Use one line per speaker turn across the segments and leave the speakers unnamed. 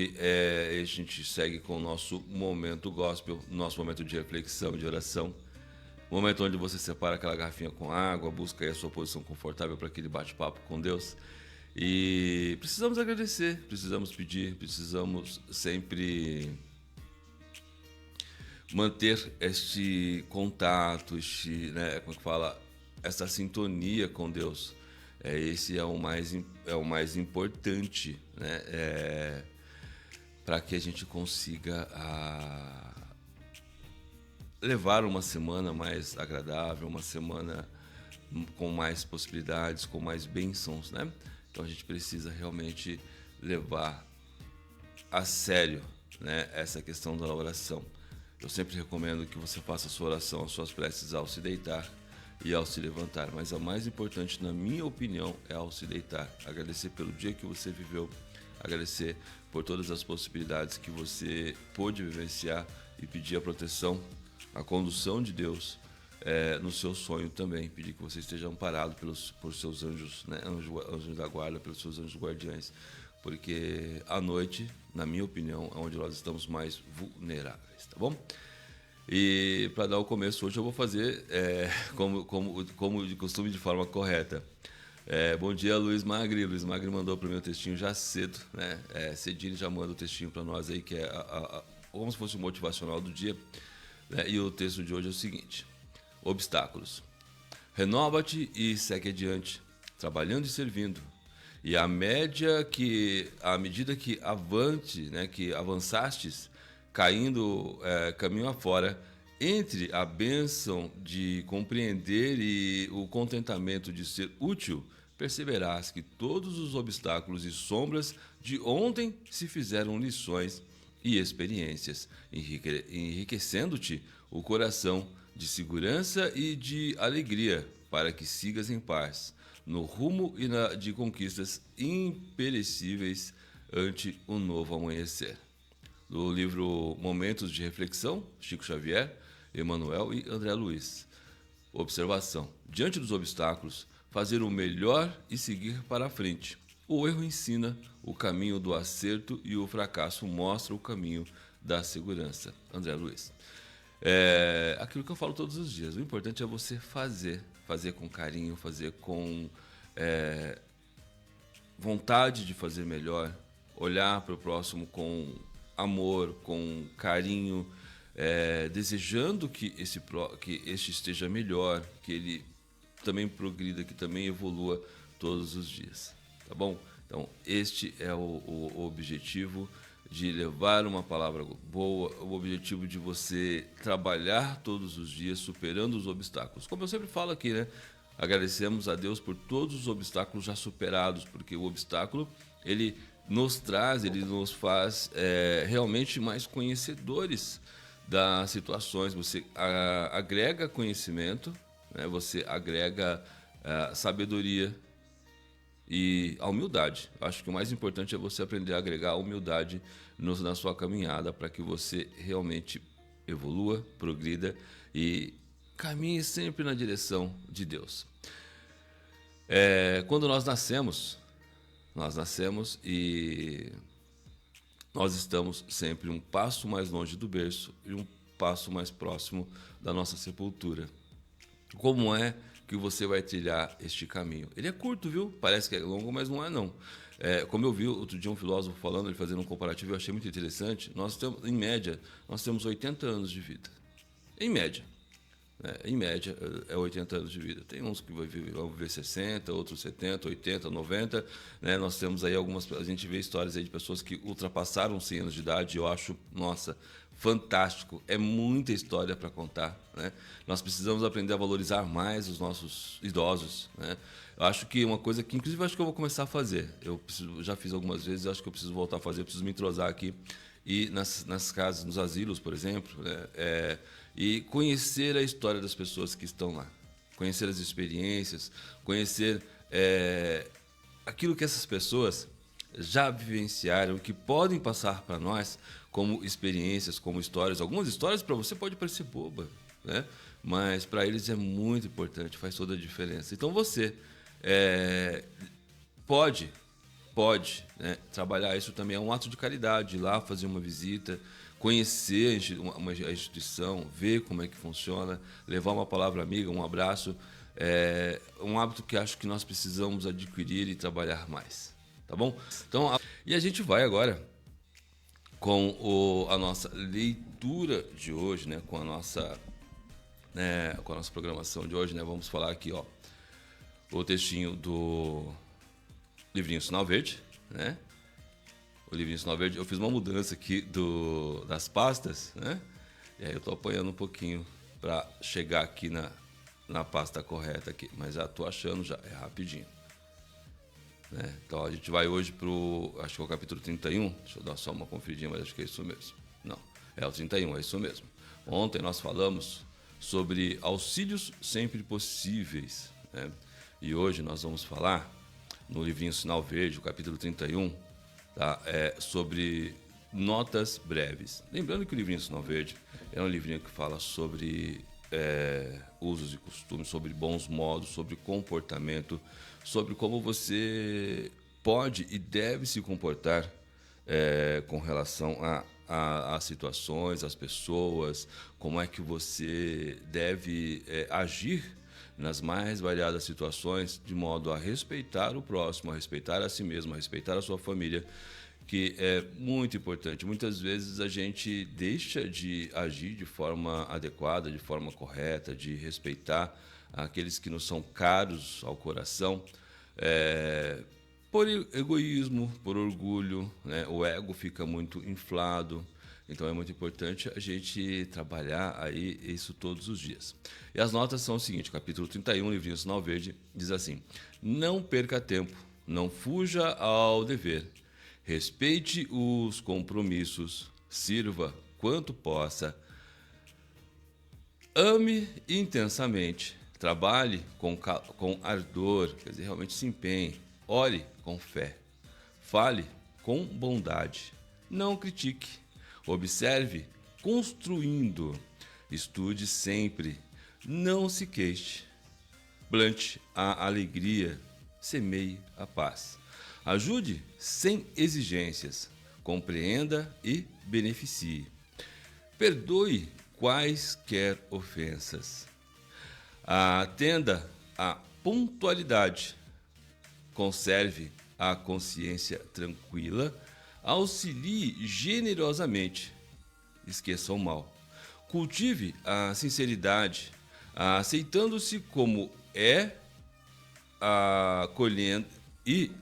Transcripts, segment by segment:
A gente segue com o nosso momento gospel, nosso momento de reflexão, de oração. Momento onde você separa aquela garrafinha com água, busca aí a sua posição confortável para aquele bate-papo com Deus. E precisamos agradecer, precisamos pedir, precisamos sempre manter este contato, como é que fala, essa sintonia com Deus. Esse é o mais importante, né? Para que a gente consiga levar uma semana mais agradável, uma semana com mais possibilidades, com mais bênçãos, né? Então a gente precisa realmente levar a sério, né, essa questão da oração. Eu sempre recomendo que você faça a sua oração, as suas preces ao se deitar e ao se levantar, mas a mais importante, na minha opinião, é ao se deitar. Agradecer pelo dia que você viveu, agradecer por todas as possibilidades que você pôde vivenciar e pedir a proteção, a condução de Deus no seu sonho também. Pedir que você esteja amparado por seus anjos, né? Anjos da guarda, pelos seus anjos guardiães. Porque a noite, na minha opinião, é onde nós estamos mais vulneráveis, tá bom? E para dar o começo hoje eu vou fazer como de costume, de forma correta. Bom dia, Luiz Magri. Luiz Magri mandou para o meu textinho já cedo, né? Cedinho já manda o textinho para nós aí, que é como se fosse o motivacional do dia. Né? E o texto de hoje é o seguinte: obstáculos. Renova-te e segue adiante, trabalhando e servindo. E à medida que avançastes, caindo caminho afora, entre a bênção de compreender e o contentamento de ser útil, perceberás que todos os obstáculos e sombras de ontem se fizeram lições e experiências, enriquecendo-te o coração de segurança e de alegria, para que sigas em paz, no rumo de conquistas imperecíveis ante o novo amanhecer. Do livro Momentos de Reflexão, Chico Xavier, Emmanuel e André Luiz. Observação: diante dos obstáculos, fazer o melhor e seguir para a frente. O erro ensina o caminho do acerto e o fracasso mostra o caminho da segurança. André Luiz. Aquilo que eu falo todos os dias. O importante é você fazer com carinho, fazer com vontade de fazer melhor, olhar para o próximo com amor, com carinho, desejando que este esteja melhor, que ele também progrida, que também evolua todos os dias. Tá bom? Então, este é o objetivo de levar uma palavra boa, o objetivo de você trabalhar todos os dias superando os obstáculos. Como eu sempre falo aqui, né? Agradecemos a Deus por todos os obstáculos já superados, porque o obstáculo, ele nos faz realmente mais conhecedores das situações. Você agrega conhecimento, né? Você agrega sabedoria e a humildade. Acho que o mais importante é você aprender a agregar a humildade na sua caminhada, para que você realmente evolua, progrida e caminhe sempre na direção de Deus. Quando nós nascemos e nós estamos sempre um passo mais longe do berço e um passo mais próximo da nossa sepultura. Como é que você vai trilhar este caminho? Ele é curto, viu? Parece que é longo, mas não é não. Como eu vi outro dia um filósofo falando, ele fazendo um comparativo, eu achei muito interessante. Em média, nós temos 80 anos de vida. Em média. Em média, é 80 anos de vida. Tem uns que vão viver 60, outros 70, 80, 90. Né? Nós temos aí a gente vê histórias aí de pessoas que ultrapassaram 100 anos de idade. Eu acho, nossa, fantástico. É muita história para contar. Né? Nós precisamos aprender a valorizar mais os nossos idosos. Né? Eu acho que uma coisa que, inclusive, acho que eu vou começar a fazer. Já fiz algumas vezes, acho que eu preciso voltar a fazer. Eu preciso me entrosar aqui. E nas casas, nos asilos, por exemplo, né? E conhecer a história das pessoas que estão lá, conhecer as experiências, conhecer aquilo que essas pessoas já vivenciaram, que podem passar para nós como experiências, como histórias. Algumas histórias para você pode parecer boba, né? Mas para eles é muito importante, faz toda a diferença. Então você pode pode, né, trabalhar isso também. É um ato de caridade, ir lá fazer uma visita, conhecer a instituição, ver como é que funciona, levar uma palavra amiga, um abraço. É um hábito que acho que nós precisamos adquirir e trabalhar mais. Tá bom? Então, e a gente vai agora com a nossa leitura de hoje, né? Com a nossa programação de hoje, né? Vamos falar aqui, ó, o textinho do livrinho Sinal Verde, né? O livrinho Sinal Verde. Eu fiz uma mudança aqui das pastas, né? E aí eu tô apanhando um pouquinho para chegar aqui na pasta correta aqui, mas já tô achando, já é rapidinho. Né? Então a gente vai hoje acho que é o capítulo 31, deixa eu dar só uma conferidinha, mas acho que é isso mesmo. Não, é o 31, é isso mesmo. Ontem nós falamos sobre auxílios sempre possíveis, né? E hoje nós vamos falar no livrinho Sinal Verde, o capítulo 31, tá? Sobre notas breves. Lembrando que o livrinho Sinal Verde é um livrinho que fala sobre usos e costumes, sobre bons modos, sobre comportamento, sobre como você pode e deve se comportar com relação a situações, às pessoas, como é que você deve agir nas mais variadas situações, de modo a respeitar o próximo, a respeitar a si mesmo, a respeitar a sua família, que é muito importante. Muitas vezes a gente deixa de agir de forma adequada, de forma correta, de respeitar aqueles que nos são caros ao coração, por egoísmo, por orgulho, né? O ego fica muito inflado. Então é muito importante a gente trabalhar aí isso todos os dias. E as notas são o seguinte, capítulo 31, livrinho Sinal Verde, diz assim: não perca tempo, não fuja ao dever, respeite os compromissos, sirva quanto possa, ame intensamente, trabalhe com ardor, quer dizer, realmente se empenhe, ore com fé, fale com bondade, não critique, observe construindo, estude sempre, não se queixe, plante a alegria, semeie a paz. Ajude sem exigências, compreenda e beneficie. Perdoe quaisquer ofensas. Atenda à pontualidade. Conserve a consciência tranquila. Auxilie generosamente. Esqueça o mal. Cultive a sinceridade, aceitando-se como é,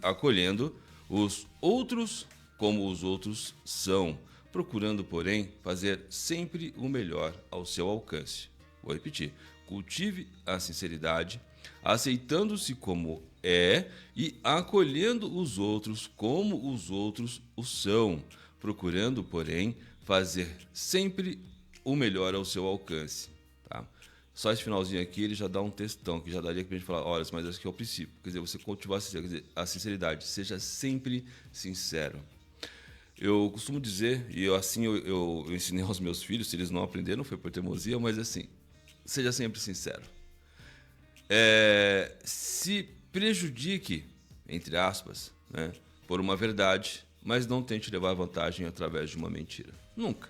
acolhendo os outros como os outros são, procurando, porém, fazer sempre o melhor ao seu alcance. Vou repetir. Cultive a sinceridade, aceitando-se como é e acolhendo os outros como os outros o são, procurando, porém, fazer sempre o melhor ao seu alcance. Tá? Só esse finalzinho aqui, ele já dá um textão, que já daria pra gente falar, olha, mas esse aqui é o princípio. Quer dizer, você cultivar a sinceridade, seja sempre sincero. Eu costumo dizer, e eu ensinei aos meus filhos, se eles não aprenderam, foi por teimosia, mas assim, seja sempre sincero. Se prejudique, entre aspas, né, por uma verdade, mas não tente levar vantagem através de uma mentira. Nunca.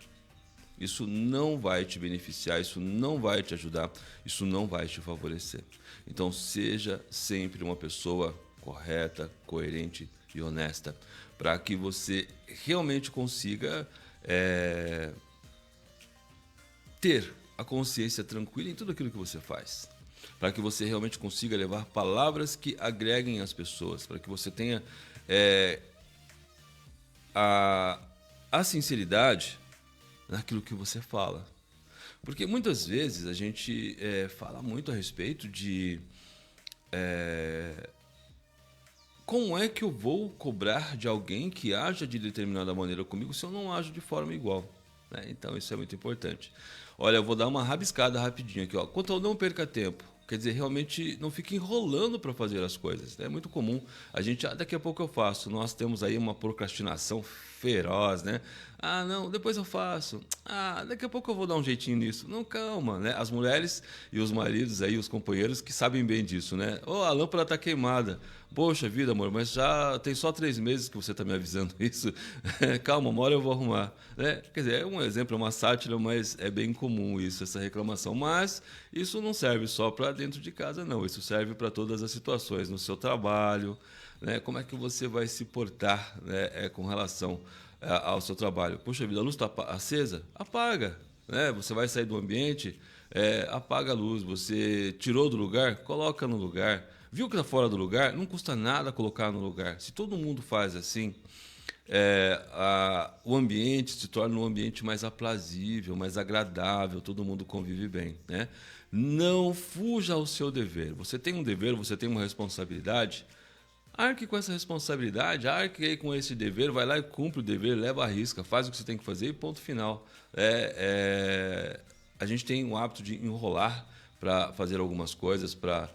Isso não vai te beneficiar, isso não vai te ajudar, isso não vai te favorecer. Então, seja sempre uma pessoa correta, coerente e honesta, para que você realmente consiga ter a consciência tranquila em tudo aquilo que você faz. Para que você realmente consiga levar palavras que agreguem as pessoas, para que você tenha a sinceridade naquilo que você fala. Porque muitas vezes a gente fala muito a respeito de como é que eu vou cobrar de alguém que haja de determinada maneira comigo se eu não ajo de forma igual, né? Então isso é muito importante. Olha, eu vou dar uma rabiscada rapidinho aqui, ó. Quanto ao não perca tempo, Quer dizer, realmente não fica enrolando para fazer as coisas. É muito comum. A gente, daqui a pouco eu faço. Nós temos aí uma procrastinação feroz, né? Ah, não, depois eu faço. Ah, daqui a pouco eu vou dar um jeitinho nisso. Não, calma, né? As mulheres e os maridos aí, os companheiros que sabem bem disso, né? Oh, a lâmpada está queimada. Poxa vida, amor, mas já tem só 3 meses que você está me avisando isso. Calma, uma hora eu vou arrumar. Né? Quer dizer, é um exemplo, é uma sátira, mas é bem comum isso, essa reclamação. Mas isso não serve só para dentro de casa, não. Isso serve para todas as situações, no seu trabalho, né? Como é que você vai se portar, né? Com relação ao seu trabalho. Poxa vida, a luz está acesa? Apaga. Né? Você vai sair do ambiente, apaga a luz. Você tirou do lugar? Coloca no lugar. Viu que está fora do lugar? Não custa nada colocar no lugar. Se todo mundo faz assim, o ambiente se torna um ambiente mais aprazível, mais agradável, todo mundo convive bem. Né? Não fuja ao seu dever. Você tem um dever, você tem uma responsabilidade. Arque com essa responsabilidade, arque aí com esse dever, vai lá e cumpre o dever, leva a risca, faz o que você tem que fazer e ponto final. A gente tem o hábito de enrolar para fazer algumas coisas, para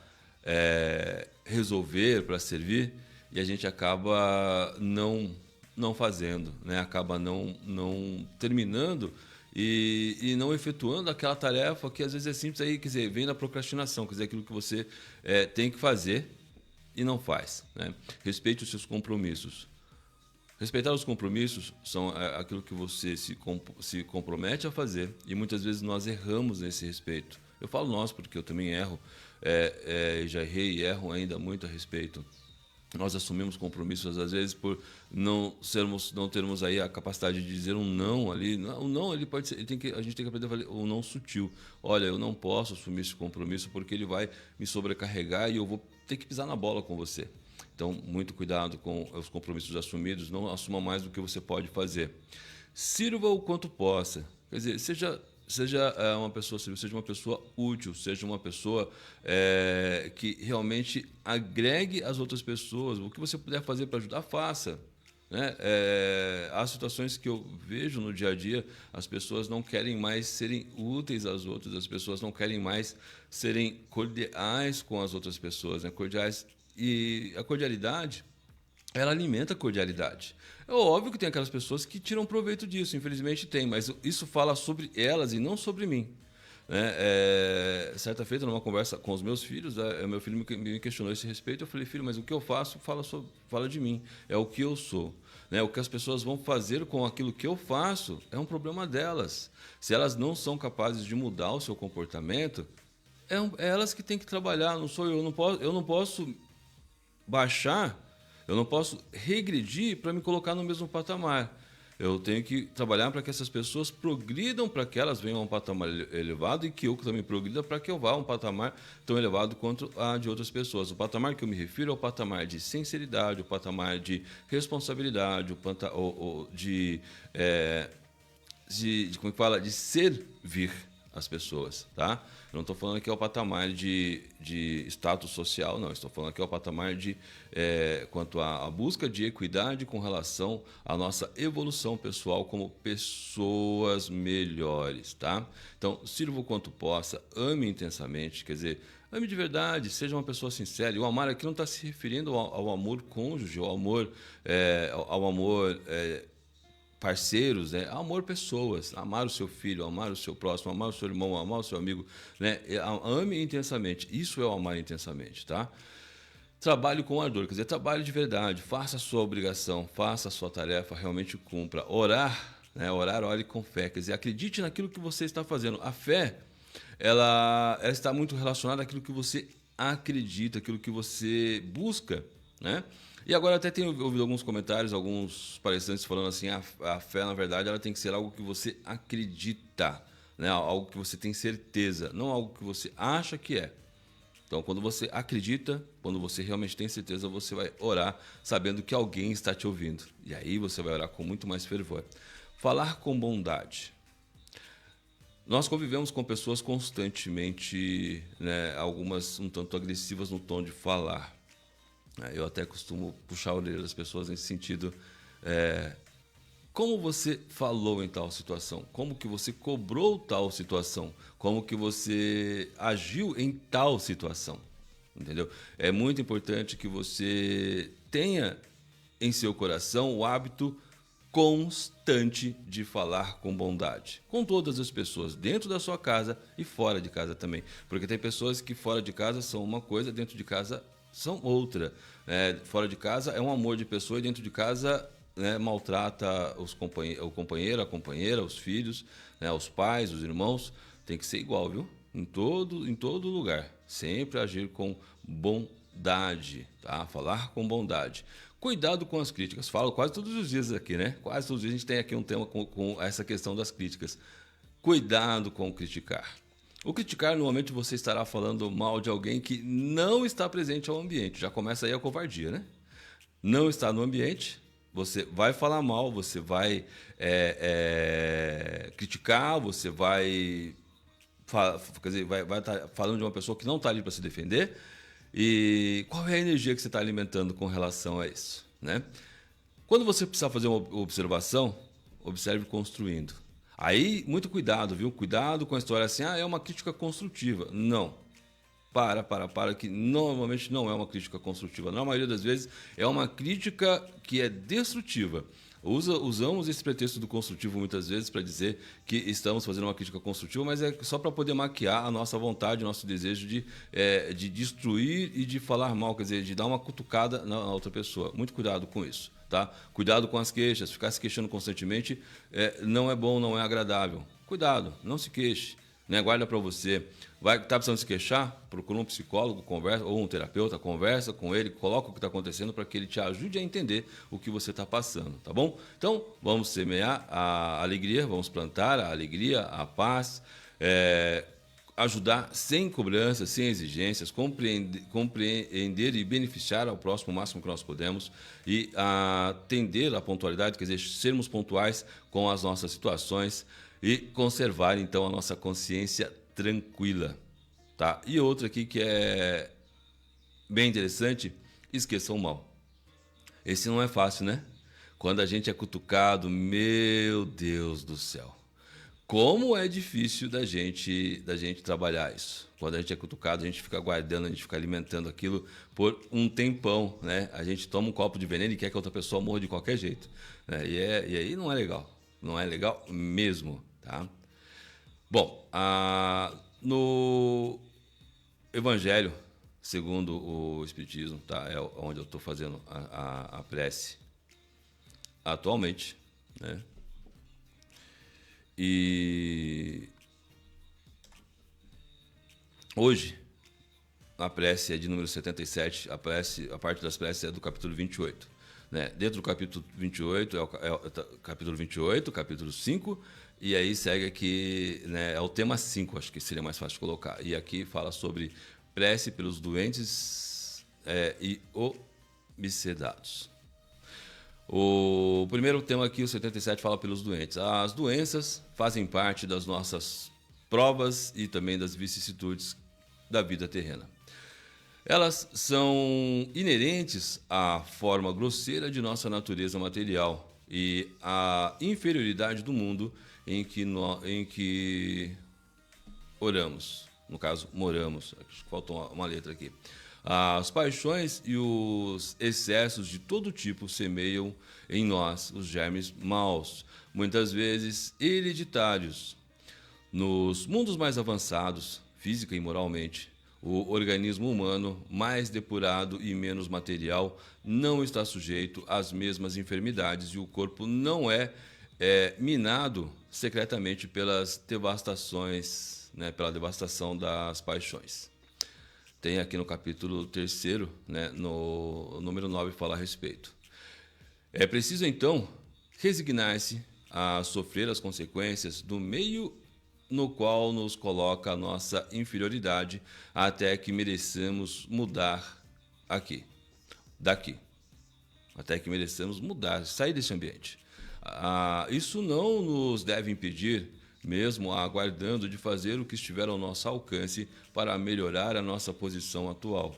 resolver, para servir, e a gente acaba não fazendo, né? Acaba não terminando e não efetuando aquela tarefa que às vezes é simples, aí, quer dizer, vem da procrastinação, quer dizer, aquilo que você tem que fazer e não faz. Né? Respeite os seus compromissos. Respeitar os compromissos são aquilo que você se compromete a fazer, e muitas vezes nós erramos nesse respeito. Eu falo nós porque eu também erro, já errei e erro ainda muito a respeito. Nós assumimos compromissos às vezes por não termos aí a capacidade de dizer um não ali. O não ele pode ser, a gente tem que aprender a fazer um não sutil. Olha, eu não posso assumir esse compromisso porque ele vai me sobrecarregar e eu vou ter que pisar na bola com você. Então, muito cuidado com os compromissos assumidos, não assuma mais do que você pode fazer. Sirva o quanto possa. Quer dizer, seja uma pessoa civil, seja uma pessoa útil, seja uma pessoa que realmente agregue as outras pessoas. O que você puder fazer para ajudar, faça. Né? Há situações que eu vejo no dia a dia, as pessoas não querem mais serem úteis às outras, as pessoas não querem mais serem cordiais com as outras pessoas, né? Cordiais. E a cordialidade, ela alimenta a cordialidade. É óbvio que tem aquelas pessoas que tiram proveito disso, infelizmente tem, mas isso fala sobre elas e não sobre mim. Né? Certa feita, numa conversa com os meus filhos, meu filho me questionou a esse respeito. Eu falei, filho, mas o que eu faço fala de mim, é o que eu sou. Né? O que as pessoas vão fazer com aquilo que eu faço é um problema delas. Se elas não são capazes de mudar o seu comportamento, é elas que têm que trabalhar, não sou eu. Eu não posso baixar, eu não posso regredir para me colocar no mesmo patamar. Eu tenho que trabalhar para que essas pessoas progridam, para que elas venham a um patamar elevado e que eu também progrida para que eu vá a um patamar tão elevado quanto a de outras pessoas. O patamar que eu me refiro é o patamar de sinceridade, o patamar de responsabilidade, como é que fala? De servir as pessoas, tá? Eu não estou falando que é o patamar de status social, não. Estou falando que é o patamar quanto à busca de equidade com relação à nossa evolução pessoal como pessoas melhores, tá? Então, sirva o quanto possa, ame intensamente, quer dizer, ame de verdade, seja uma pessoa sincera. E o amar aqui não está se referindo ao amor cônjuge, ao amor parceiros, né? Amor pessoas, amar o seu filho, amar o seu próximo, amar o seu irmão, amar o seu amigo, né? Ame intensamente, isso é o amar intensamente, tá? Trabalhe com ardor, quer dizer, trabalhe de verdade, faça a sua obrigação, faça a sua tarefa, realmente cumpra. Orar, né? Orar, ore com fé, quer dizer, acredite naquilo que você está fazendo. A fé, ela está muito relacionada àquilo que você acredita, aquilo que você busca, né? E agora até tenho ouvido alguns comentários, alguns palestrantes falando assim, a fé, na verdade, ela tem que ser algo que você acredita, né? Algo que você tem certeza, não algo que você acha que é. Então, quando você acredita, quando você realmente tem certeza, você vai orar sabendo que alguém está te ouvindo. E aí você vai orar com muito mais fervor. Falar com bondade. Nós convivemos com pessoas constantemente, né? Algumas um tanto agressivas no tom de falar. Eu até costumo puxar a orelha das pessoas nesse sentido. como você falou em tal situação, como que você cobrou tal situação, como que você agiu em tal situação, entendeu? É muito importante que você tenha em seu coração o hábito constante de falar com bondade, com todas as pessoas, dentro da sua casa e fora de casa também. Porque tem pessoas que fora de casa são uma coisa, dentro de casa são outra. Fora de casa é um amor de pessoa e dentro de casa, né, maltrata o companheiro, a companheira, os filhos, né, os pais, os irmãos. Tem que ser igual, viu? Em todo lugar. Sempre agir com bondade, tá? Falar com bondade. Cuidado com as críticas. Falo quase todos os dias aqui, né? Quase todos os dias a gente tem aqui um tema com essa questão das críticas. Cuidado com criticar. O criticar, normalmente você estará falando mal de alguém que não está presente ao ambiente. Já começa aí a covardia, né? Não está no ambiente, você vai falar mal, você vai criticar, você vai, quer dizer, vai estar falando de uma pessoa que não está ali para se defender. E qual é a energia que você está alimentando com relação a isso, né? Quando você precisar fazer uma observação, observe construindo. Aí, muito cuidado, viu? Cuidado com a história assim, é uma crítica construtiva. Não. Para, que normalmente não é uma crítica construtiva. Na maioria das vezes, é uma crítica que é destrutiva. Usamos esse pretexto do construtivo muitas vezes para dizer que estamos fazendo uma crítica construtiva, mas é só para poder maquiar a nossa vontade, o nosso desejo de destruir e de falar mal, quer dizer, de dar uma cutucada na outra pessoa. Muito cuidado com isso, tá? Cuidado com as queixas, ficar se queixando constantemente não é bom, não é agradável. Cuidado, não se queixe, né? Guarda para você. Vai estar precisando se queixar? Procura um psicólogo, conversa, ou um terapeuta, conversa com ele, coloca o que está acontecendo para que ele te ajude a entender o que você está passando, tá bom? Então, vamos semear a alegria, vamos plantar a alegria, a paz, ajudar sem cobrança, sem exigências, compreender e beneficiar ao próximo o máximo que nós podemos e atender à pontualidade, quer dizer, sermos pontuais com as nossas situações e conservar, então, a nossa consciência tranquila, tá? E outra aqui que é bem interessante, esqueçam o mal. Esse não é fácil, né? Quando a gente é cutucado, meu Deus do céu. Como é difícil da gente trabalhar isso. Quando a gente é cutucado, a gente fica guardando, a gente fica alimentando aquilo por um tempão, né? A gente toma um copo de veneno e quer que a outra pessoa morra de qualquer jeito, né? E aí não é legal. Não é legal mesmo, tá? Bom, no Evangelho, segundo o Espiritismo, tá? É onde eu estou fazendo a prece atualmente, né? E hoje, a prece é de número 77, a parte das preces é do capítulo 28. Né? Dentro do capítulo 28 é o capítulo 28, capítulo 5, e aí segue aqui, né, é o tema 5, acho que seria mais fácil de colocar. E aqui fala sobre prece pelos doentes e obsedados. O primeiro tema aqui, o 77, fala pelos doentes. As doenças fazem parte das nossas provas e também das vicissitudes da vida terrena. Elas são inerentes à forma grosseira de nossa natureza material e à inferioridade do mundo em que oramos. No caso, moramos. Faltou uma letra aqui. As paixões e os excessos de todo tipo semeiam em nós os germes maus, muitas vezes hereditários. Nos mundos mais avançados, física e moralmente, o organismo humano, mais depurado e menos material, não está sujeito às mesmas enfermidades e o corpo não é minado secretamente pelas devastações, né, pela devastação das paixões. Tem aqui no capítulo 3º, né, no número 9, fala a respeito. É preciso, então, resignar-se a sofrer as consequências do meio no qual nos coloca a nossa inferioridade até que mereçamos mudar daqui. Até que mereçamos mudar, sair desse ambiente. Isso não nos deve impedir, mesmo aguardando, de fazer o que estiver ao nosso alcance para melhorar a nossa posição atual.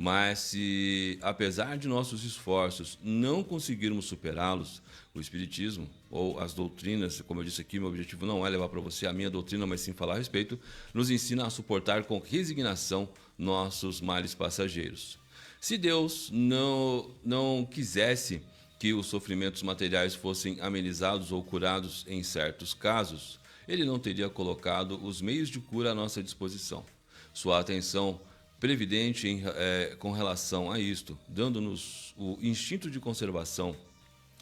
Mas se, apesar de nossos esforços, não conseguirmos superá-los, o Espiritismo ou as doutrinas, como eu disse aqui, meu objetivo não é levar para você a minha doutrina, mas sim falar a respeito, nos ensina a suportar com resignação nossos males passageiros. Se Deus não quisesse que os sofrimentos materiais fossem amenizados ou curados em certos casos, Ele não teria colocado os meios de cura à nossa disposição. Sua atenção previdente com relação a isto, dando-nos o instinto de conservação,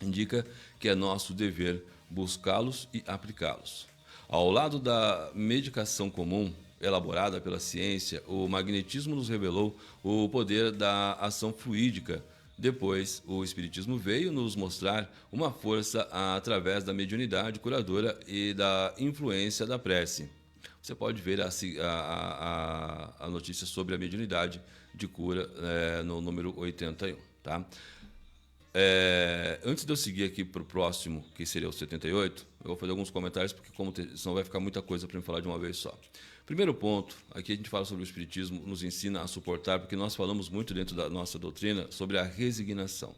indica que é nosso dever buscá-los e aplicá-los. Ao lado da medicação comum, elaborada pela ciência, o magnetismo nos revelou o poder da ação fluídica. Depois, o Espiritismo veio nos mostrar uma força através da mediunidade curadora e da influência da prece. Você pode ver a notícia sobre a mediunidade de cura no número 81. Tá? Antes de eu seguir aqui para o próximo, que seria o 78, eu vou fazer alguns comentários, porque senão vai ficar muita coisa para me falar de uma vez só. Primeiro ponto, aqui a gente fala sobre o Espiritismo, nos ensina a suportar, porque nós falamos muito dentro da nossa doutrina sobre a resignação.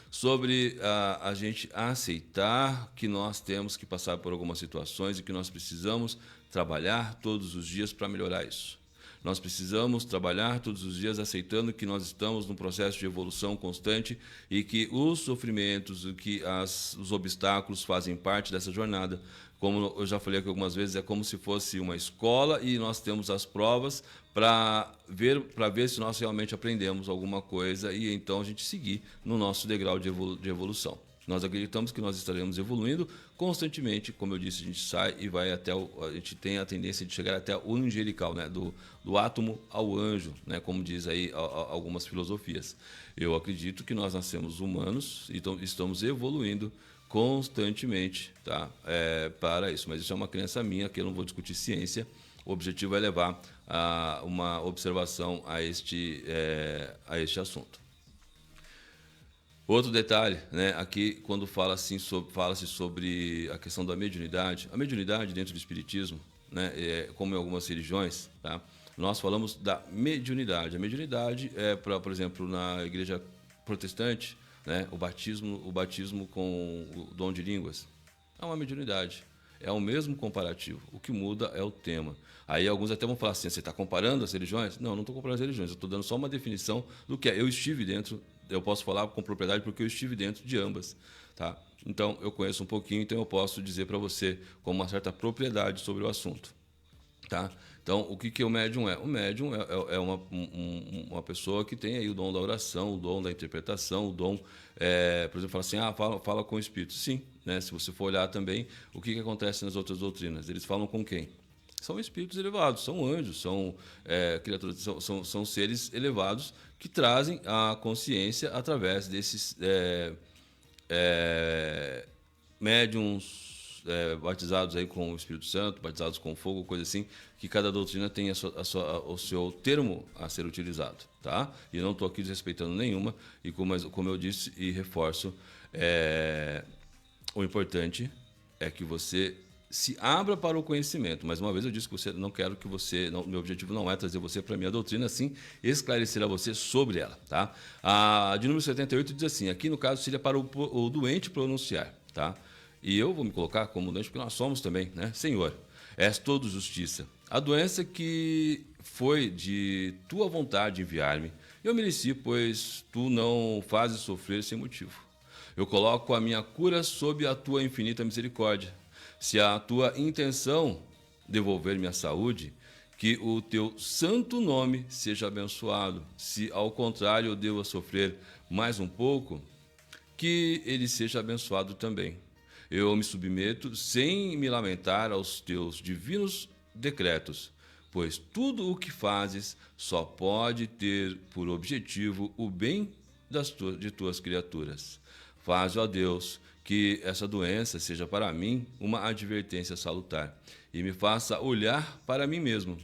Sobre a gente aceitar que nós temos que passar por algumas situações e que nós precisamos trabalhar todos os dias para melhorar isso. Nós precisamos trabalhar todos os dias aceitando que nós estamos num processo de evolução constante e que os sofrimentos, os obstáculos fazem parte dessa jornada. Como eu já falei aqui algumas vezes, é como se fosse uma escola e nós temos as provas para ver se nós realmente aprendemos alguma coisa e então a gente seguir no nosso degrau de evolução. Nós acreditamos que nós estaremos evoluindo constantemente, como eu disse, a gente sai e vai até a gente tem a tendência de chegar até o angelical, né? do átomo ao anjo, né? Como diz aí algumas filosofias. Eu acredito que nós nascemos humanos e estamos evoluindo constantemente, tá? Para isso, mas isso é uma crença minha, que eu não vou discutir ciência. O objetivo é levar uma observação a este assunto. Outro detalhe, né, aqui quando fala-se sobre a questão da mediunidade, a mediunidade dentro do Espiritismo, né, como em algumas religiões, tá, nós falamos da mediunidade. A mediunidade por exemplo, na igreja protestante, né, o batismo com o dom de línguas é uma mediunidade. É o mesmo comparativo. O que muda é o tema. Aí alguns até vão falar assim, você está comparando as religiões? Não estou comparando as religiões. Eu estou dando só uma definição do que é. Eu estive dentro, eu posso falar com propriedade porque eu estive dentro de ambas. Tá? Então, eu conheço um pouquinho, então eu posso dizer para você com uma certa propriedade sobre o assunto. Tá? Então, o que o médium é? O médium é uma pessoa que tem aí o dom da oração, o dom da interpretação, o dom, por exemplo, fala assim, fala com o Espírito. Sim, né? Se você for olhar também, o que acontece nas outras doutrinas? Eles falam com quem? São espíritos elevados, são anjos, são criaturas, são seres elevados que trazem a consciência através desses médiums batizados aí com o Espírito Santo, batizados com fogo, coisa assim, que cada doutrina tem o seu termo a ser utilizado, tá? E eu não estou aqui desrespeitando nenhuma, e como eu disse e reforço, o importante é que você se abra para o conhecimento. Mais uma vez eu disse que meu objetivo não é trazer você para a minha doutrina, sim esclarecer a você sobre ela, tá? A de número 78 diz assim, aqui no caso seria para o doente pronunciar, tá? E eu vou me colocar como doente, porque nós somos também, né? Senhor, és todo justiça. A doença que foi de tua vontade enviar-me, eu mereci, pois tu não fazes sofrer sem motivo. Eu coloco a minha cura sob a tua infinita misericórdia. Se a tua intenção devolver-me a saúde, que o teu santo nome seja abençoado. Se, ao contrário, eu devo sofrer mais um pouco, que ele seja abençoado também. Eu me submeto sem me lamentar aos teus divinos decretos, pois tudo o que fazes só pode ter por objetivo o bem de tuas criaturas. Faz, ó Deus, que essa doença seja para mim uma advertência salutar e me faça olhar para mim mesmo.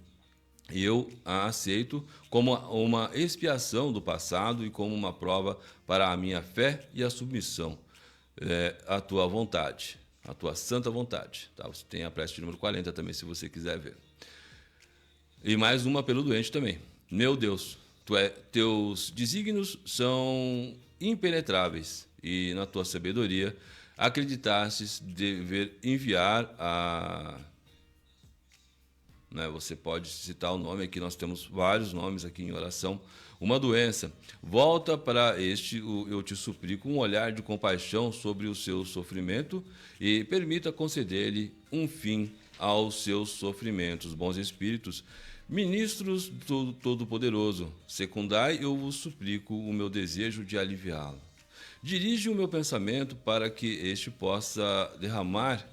E eu a aceito como uma expiação do passado e como uma prova para a minha fé e a submissão. A tua vontade, a tua santa vontade. Tá? Você tem a prece de número 40 também, se você quiser ver. E mais uma pelo doente também. Meu Deus, Teus desígnios são impenetráveis, e na tua sabedoria acreditastes dever enviar a... Né, você pode citar o nome aqui, nós temos vários nomes aqui em oração. Uma doença. Volta para este, eu te suplico, um olhar de compaixão sobre o seu sofrimento e permita conceder-lhe um fim aos seus sofrimentos. Bons espíritos, ministros do Todo-Poderoso, secundai, eu vos suplico, o meu desejo de aliviá-lo. Dirige o meu pensamento para que este possa derramar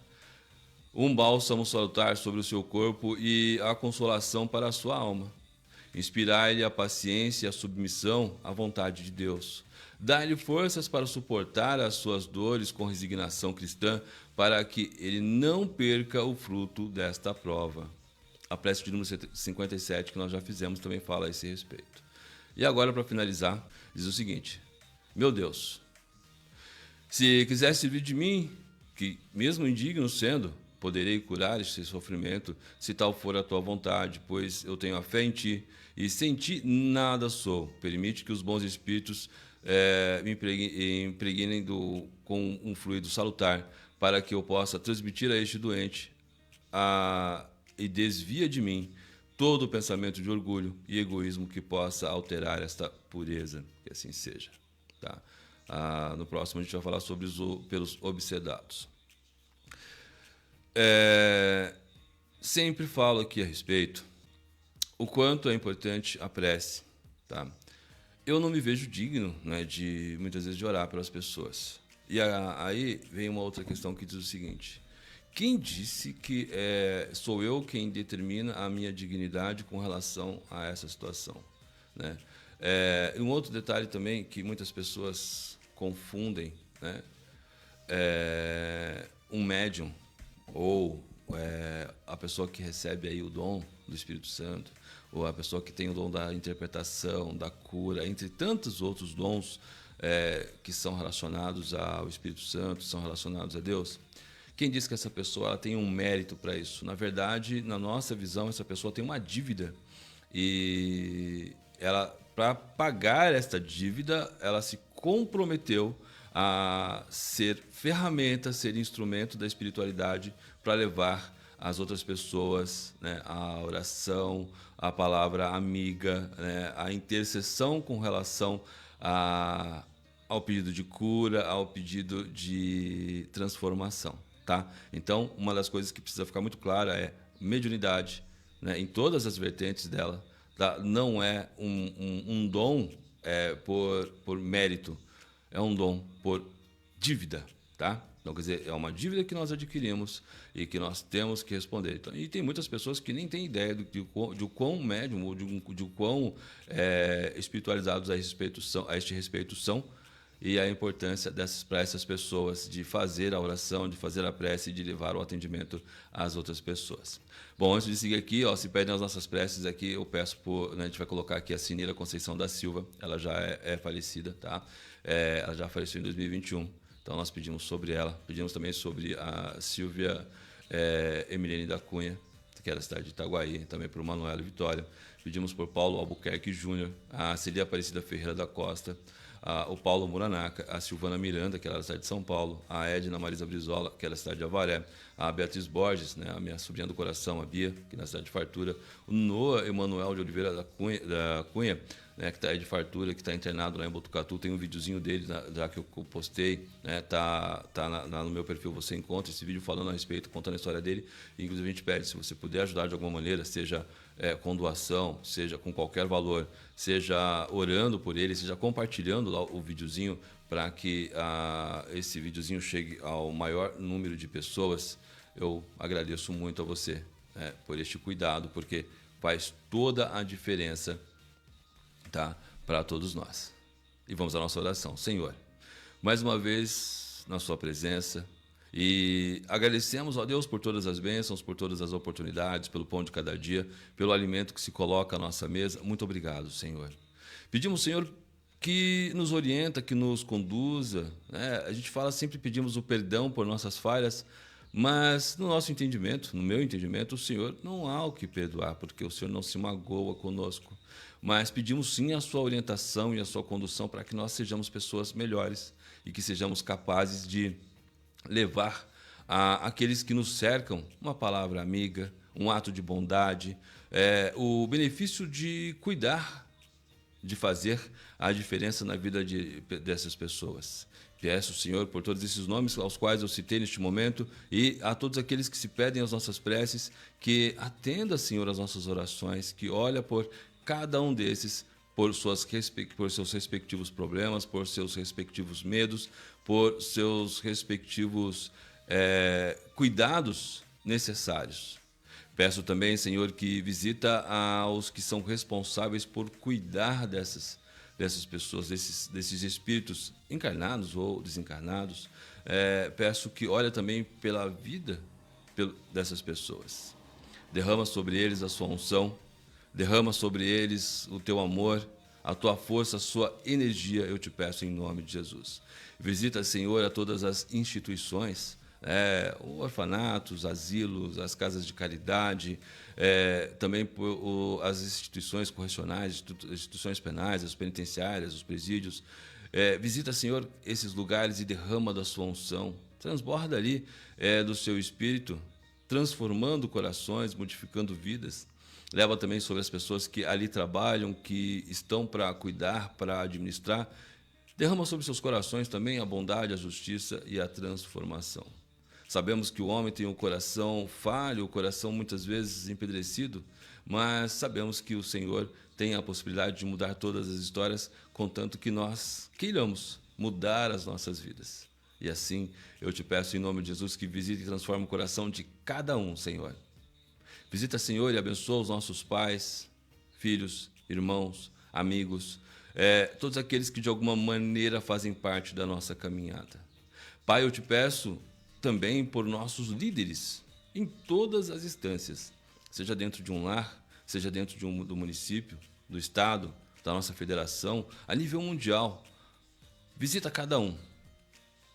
um bálsamo salutar sobre o seu corpo e a consolação para a sua alma. Inspirai-lhe a paciência e a submissão à vontade de Deus. Dai-lhe forças para suportar as suas dores com resignação cristã, para que ele não perca o fruto desta prova. A prece de número 57, que nós já fizemos, também fala a esse respeito. E agora, para finalizar, diz o seguinte: meu Deus, se quiser servir de mim, que mesmo indigno sendo, poderei curar este sofrimento, se tal for a tua vontade, pois eu tenho a fé em ti, e sem ti nada sou. Permite que os bons espíritos me impregnem com um fluido salutar, para que eu possa transmitir a este doente e desvia de mim todo o pensamento de orgulho e egoísmo que possa alterar esta pureza. Que assim seja. Tá? No próximo a gente vai falar sobre pelos obsedados. Sempre falo aqui a respeito o quanto é importante a prece, tá? Eu não me vejo digno, né, de muitas vezes de orar pelas pessoas. E aí vem uma outra questão que diz o seguinte: quem disse que sou eu quem determina a minha dignidade com relação a essa situação, né? Um outro detalhe também que muitas pessoas confundem, né? Um médium ou a pessoa que recebe aí o dom do Espírito Santo, ou a pessoa que tem o dom da interpretação, da cura, entre tantos outros dons que são relacionados ao Espírito Santo, são relacionados a Deus. Quem diz que essa pessoa ela tem um mérito para isso? Na verdade, na nossa visão, essa pessoa tem uma dívida e ela, para pagar esta dívida, ela se comprometeu a ser ferramenta, ser instrumento da espiritualidade para levar as outras pessoas, né, a oração, a palavra amiga, né, a intercessão com relação ao pedido de cura, ao pedido de transformação. Tá? Então, uma das coisas que precisa ficar muito clara é mediunidade, né, em todas as vertentes dela, tá? Não é um dom por mérito, é um dom por dívida, tá? Então, quer dizer, é uma dívida que nós adquirimos e que nós temos que responder. Então, e tem muitas pessoas que nem têm ideia de quão médium ou de quão espiritualizados a este respeito são, e a importância para essas pessoas de fazer a oração, de fazer a prece e de levar o atendimento às outras pessoas. Bom, antes de seguir aqui, se pedem as nossas preces aqui, eu peço né, a gente vai colocar aqui a Cineira Conceição da Silva, ela já é falecida, tá? Ela já faleceu em 2021, então nós pedimos sobre ela, pedimos também sobre a Silvia Emiliane da Cunha, que era da cidade de Itaguaí, também por Manuela Vitória, pedimos por Paulo Albuquerque Júnior, a Celia Aparecida Ferreira da Costa, o Paulo Muranaca, a Silvana Miranda, que era da cidade de São Paulo, a Edna Marisa Brizola, que era da cidade de Avaré, a Beatriz Borges, né, a minha sobrinha do coração, a Bia, que é da cidade de Fartura, o Noah Emanuel de Oliveira da Cunha, né, que está de Fartura, que está internado lá em Botucatu, tem um videozinho dele já que eu postei, né, tá no meu perfil, você encontra esse vídeo falando a respeito, contando a história dele, e inclusive a gente pede, se você puder ajudar de alguma maneira, seja com doação, seja com qualquer valor, seja orando por ele, seja compartilhando lá o videozinho para que esse videozinho chegue ao maior número de pessoas, eu agradeço muito a você por este cuidado, porque faz toda a diferença, tá, para todos nós. E vamos à nossa oração. Senhor, mais uma vez na sua presença, e agradecemos a Deus por todas as bênçãos, por todas as oportunidades, pelo pão de cada dia, pelo alimento que se coloca à nossa mesa. Muito obrigado, Senhor. Pedimos, Senhor, que nos orienta, que nos conduza, né? A gente fala, sempre pedimos o perdão por nossas falhas, Mas no nosso entendimento, no meu entendimento, o Senhor não há o que perdoar, porque o Senhor não se magoa conosco. Mas pedimos sim a sua orientação e a sua condução para que nós sejamos pessoas melhores e que sejamos capazes de levar àqueles que nos cercam uma palavra amiga, um ato de bondade, o benefício de cuidar, de fazer a diferença na vida dessas pessoas. Peço, Senhor, por todos esses nomes aos quais eu citei neste momento e a todos aqueles que se pedem as nossas preces, que atenda, Senhor, as nossas orações, que olha por cada um desses, por seus respectivos problemas, por seus respectivos medos, por seus respectivos cuidados necessários. Peço também, Senhor, que visita aos que são responsáveis por cuidar dessas pessoas, desses espíritos encarnados ou desencarnados. Peço que olhe também pela vida dessas pessoas. Derrama sobre eles a sua unção, derrama sobre eles o teu amor, a tua força, a sua energia, eu te peço em nome de Jesus. Visita, Senhor, a todas as instituições, orfanatos, asilos, as casas de caridade, também as instituições correcionais, instituições penais, as penitenciárias, os presídios. Visita, Senhor, esses lugares e derrama da sua unção. Transborda ali do seu espírito, transformando corações, modificando vidas. Leva também sobre as pessoas que ali trabalham, que estão para cuidar, para administrar. Derrama sobre seus corações também a bondade, a justiça e a transformação. Sabemos que o homem tem um coração falho, o coração muitas vezes empedrecido, mas sabemos que o Senhor tem a possibilidade de mudar todas as histórias, contanto que nós queiramos mudar as nossas vidas. E assim, eu te peço em nome de Jesus que visite e transforme o coração de cada um, Senhor. Visita, Senhor, e abençoa os nossos pais, filhos, irmãos, amigos, todos aqueles que de alguma maneira fazem parte da nossa caminhada. Pai, eu te peço também por nossos líderes, em todas as instâncias, seja dentro de um lar, seja dentro do município, do estado, da nossa federação, a nível mundial. Visita cada um.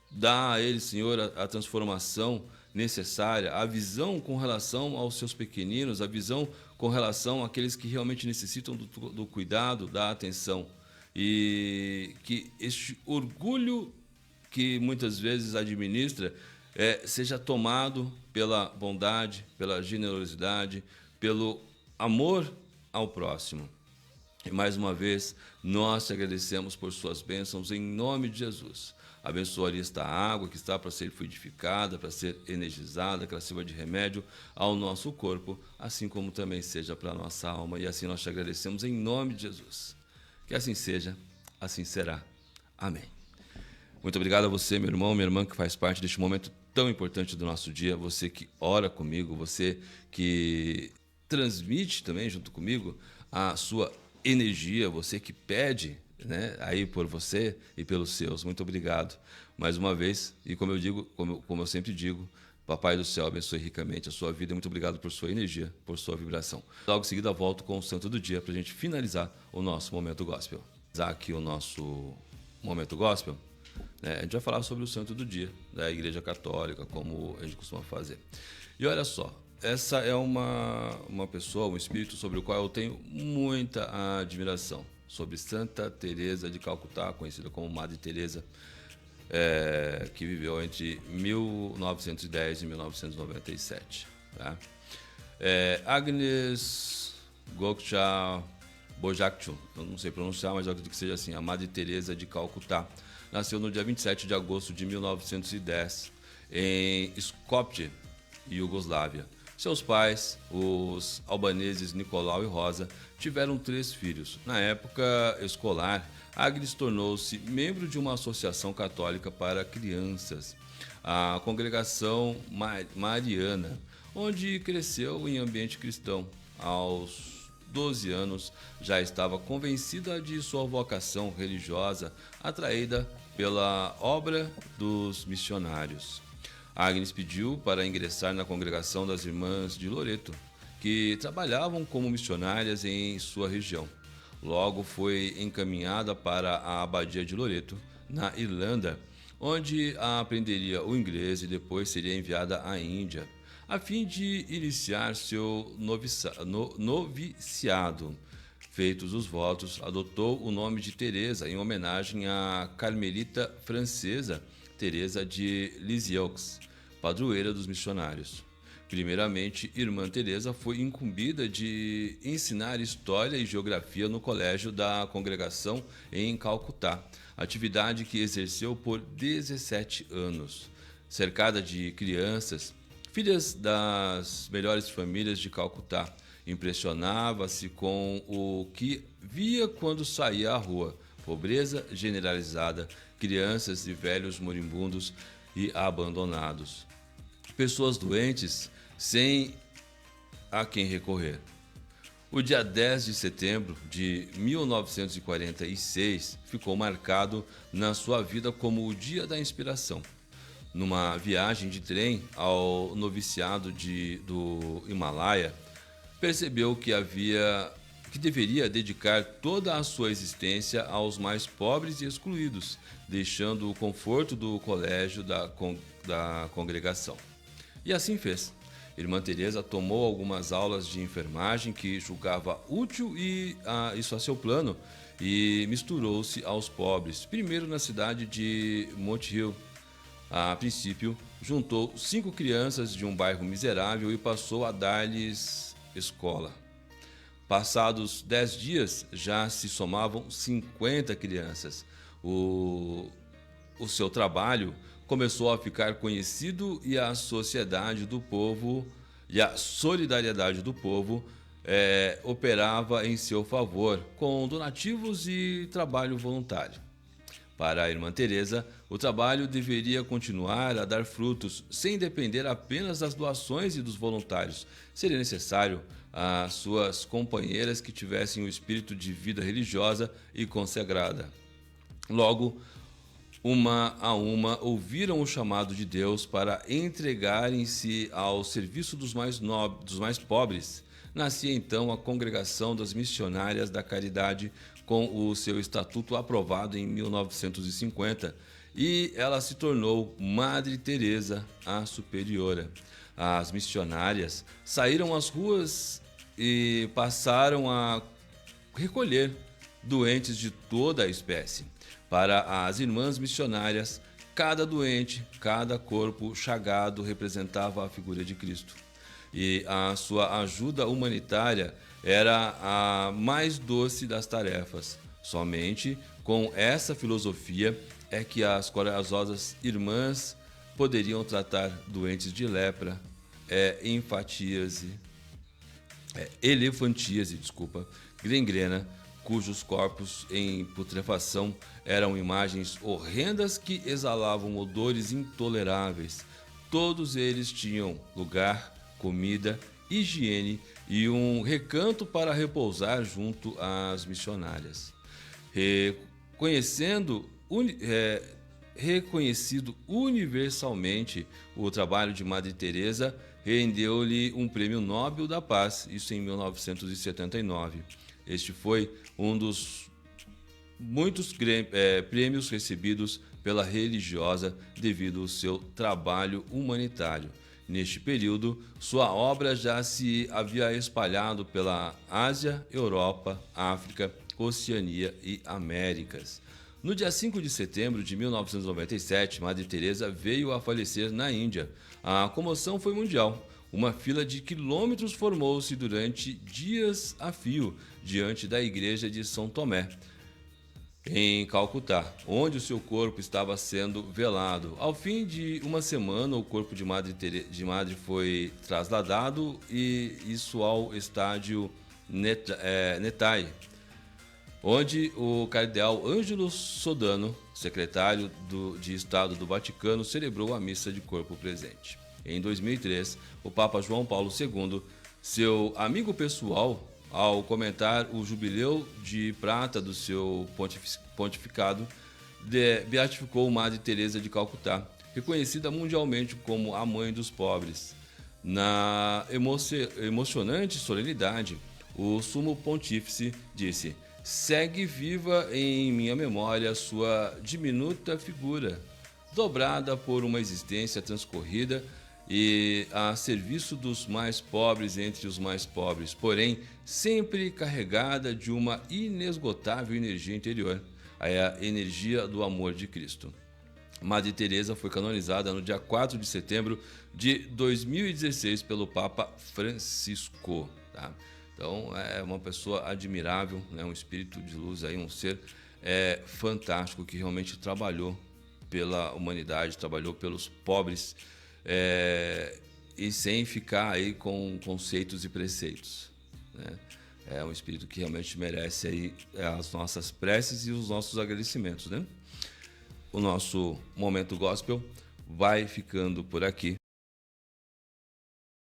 Dá a eles, Senhor, a transformação necessária, a visão com relação aos seus pequeninos, a visão com relação àqueles que realmente necessitam do cuidado, da atenção. E que este orgulho que muitas vezes administra seja tomado pela bondade, pela generosidade, pelo amor ao próximo. E mais uma vez, nós te agradecemos por suas bênçãos em nome de Jesus. Abençoa ali esta água que está para ser fluidificada, para ser energizada, que ela sirva de remédio ao nosso corpo, assim como também seja para a nossa alma. E assim nós te agradecemos em nome de Jesus. Que assim seja, assim será. Amém. Muito obrigado a você, meu irmão, minha irmã, que faz parte deste momento tão importante do nosso dia, você que ora comigo, você que transmite também junto comigo a sua energia, você que pede, né, aí por você e pelos seus. Muito obrigado mais uma vez. E como eu digo, como eu sempre digo, Papai do Céu abençoe ricamente a sua vida. Muito obrigado por sua energia, por sua vibração. Logo em seguida volto com o Santo do Dia para a gente finalizar o nosso Momento Gospel. Aqui o nosso Momento Gospel, a gente vai falar sobre o Santo do Dia da Igreja Católica, como a gente costuma fazer. E olha só, essa é uma pessoa, um espírito sobre o qual eu tenho muita admiração, sobre Santa Teresa de Calcutá, conhecida como Madre Teresa, que viveu entre 1910 e 1997. Tá? Agnes Gokcha Bojakchu, eu não sei pronunciar, mas eu acredito que seja assim, a Madre Teresa de Calcutá. Nasceu no dia 27 de agosto de 1910, em Skopje, Iugoslávia. Seus pais, os albaneses Nicolau e Rosa, tiveram 3 filhos. Na época escolar, Agnes tornou-se membro de uma associação católica para crianças, a Congregação Mariana, onde cresceu em ambiente cristão. Aos 12 anos, já estava convencida de sua vocação religiosa, atraída pela obra dos missionários. Agnes pediu para ingressar na congregação das Irmãs de Loreto, que trabalhavam como missionárias em sua região. Logo foi encaminhada para a Abadia de Loreto, na Irlanda, onde aprenderia o inglês e depois seria enviada à Índia, a fim de iniciar seu noviciado. Feitos os votos, adotou o nome de Teresa em homenagem à carmelita francesa Teresa de Lisieux, padroeira dos missionários. Primeiramente, Irmã Teresa foi incumbida de ensinar história e geografia no colégio da congregação em Calcutá, atividade que exerceu por 17 anos. Cercada de crianças, filhas das melhores famílias de Calcutá, impressionava-se com o que via quando saía à rua: pobreza generalizada, crianças e velhos moribundos e abandonados, pessoas doentes sem a quem recorrer. O dia 10 de setembro de 1946 ficou marcado na sua vida como o Dia da Inspiração. Numa viagem de trem ao noviciado do Himalaia, percebeu que deveria dedicar toda a sua existência aos mais pobres e excluídos, deixando o conforto do colégio da congregação. E assim fez. Irmã Teresa tomou algumas aulas de enfermagem que julgava útil e isso a seu plano, e misturou-se aos pobres, primeiro na cidade de Montreal. A princípio, juntou 5 crianças de um bairro miserável e passou a dar-lhes escola. Passados 10 dias, já se somavam 50 crianças. O seu trabalho começou a ficar conhecido e a sociedade do povo e a solidariedade do povo operava em seu favor, com donativos e trabalho voluntário. Para a Irmã Teresa, o trabalho deveria continuar a dar frutos, sem depender apenas das doações e dos voluntários. Seria necessário às suas companheiras que tivessem o espírito de vida religiosa e consagrada. Logo, uma a uma, ouviram o chamado de Deus para entregarem-se ao serviço dos mais pobres. Nascia então a Congregação das Missionárias da Caridade, com o seu estatuto aprovado em 1950, e ela se tornou Madre Teresa, a Superiora. As missionárias saíram às ruas e passaram a recolher doentes de toda a espécie. Para as irmãs missionárias, cada doente, cada corpo chagado representava a figura de Cristo. E a sua ajuda humanitária era a mais doce das tarefas. Somente com essa filosofia é que as corajosas irmãs poderiam tratar doentes de lepra, elefantíase, gangrena, cujos corpos em putrefação eram imagens horrendas que exalavam odores intoleráveis. Todos eles tinham lugar, comida, higiene e um recanto para repousar junto às missionárias. Reconhecido universalmente, o trabalho de Madre Teresa rendeu-lhe um Prêmio Nobel da Paz, isso em 1979. Este foi um dos muitos prêmios recebidos pela religiosa devido ao seu trabalho humanitário. Neste período, sua obra já se havia espalhado pela Ásia, Europa, África, Oceania e Américas. No dia 5 de setembro de 1997, Madre Teresa veio a falecer na Índia. A comoção foi mundial. Uma fila de quilômetros formou-se durante dias a fio diante da igreja de São Tomé, em Calcutá, onde o seu corpo estava sendo velado. Ao fim de uma semana, o corpo de Madre foi trasladado e isso ao estádio Netai, onde o cardeal Ângelo Sodano, secretário de Estado do Vaticano, celebrou a missa de corpo presente. Em 2003, o Papa João Paulo II, seu amigo pessoal, ao comentar o jubileu de prata do seu pontificado, beatificou Madre Teresa de Calcutá, reconhecida mundialmente como a mãe dos pobres. Na emocionante solenidade, o sumo pontífice disse: "Segue viva em minha memória sua diminuta figura, dobrada por uma existência transcorrida e a serviço dos mais pobres entre os mais pobres, porém sempre carregada de uma inesgotável energia interior, a energia do amor de Cristo. Madre Teresa foi canonizada no dia 4 de setembro de 2016 pelo Papa Francisco. Tá? Então é uma pessoa admirável, né? Um espírito de luz, aí, um ser fantástico que realmente trabalhou pela humanidade, trabalhou pelos pobres e sem ficar aí com conceitos e preceitos. Né? É um espírito que realmente merece aí as nossas preces e os nossos agradecimentos, né? O nosso Momento Gospel vai ficando por aqui.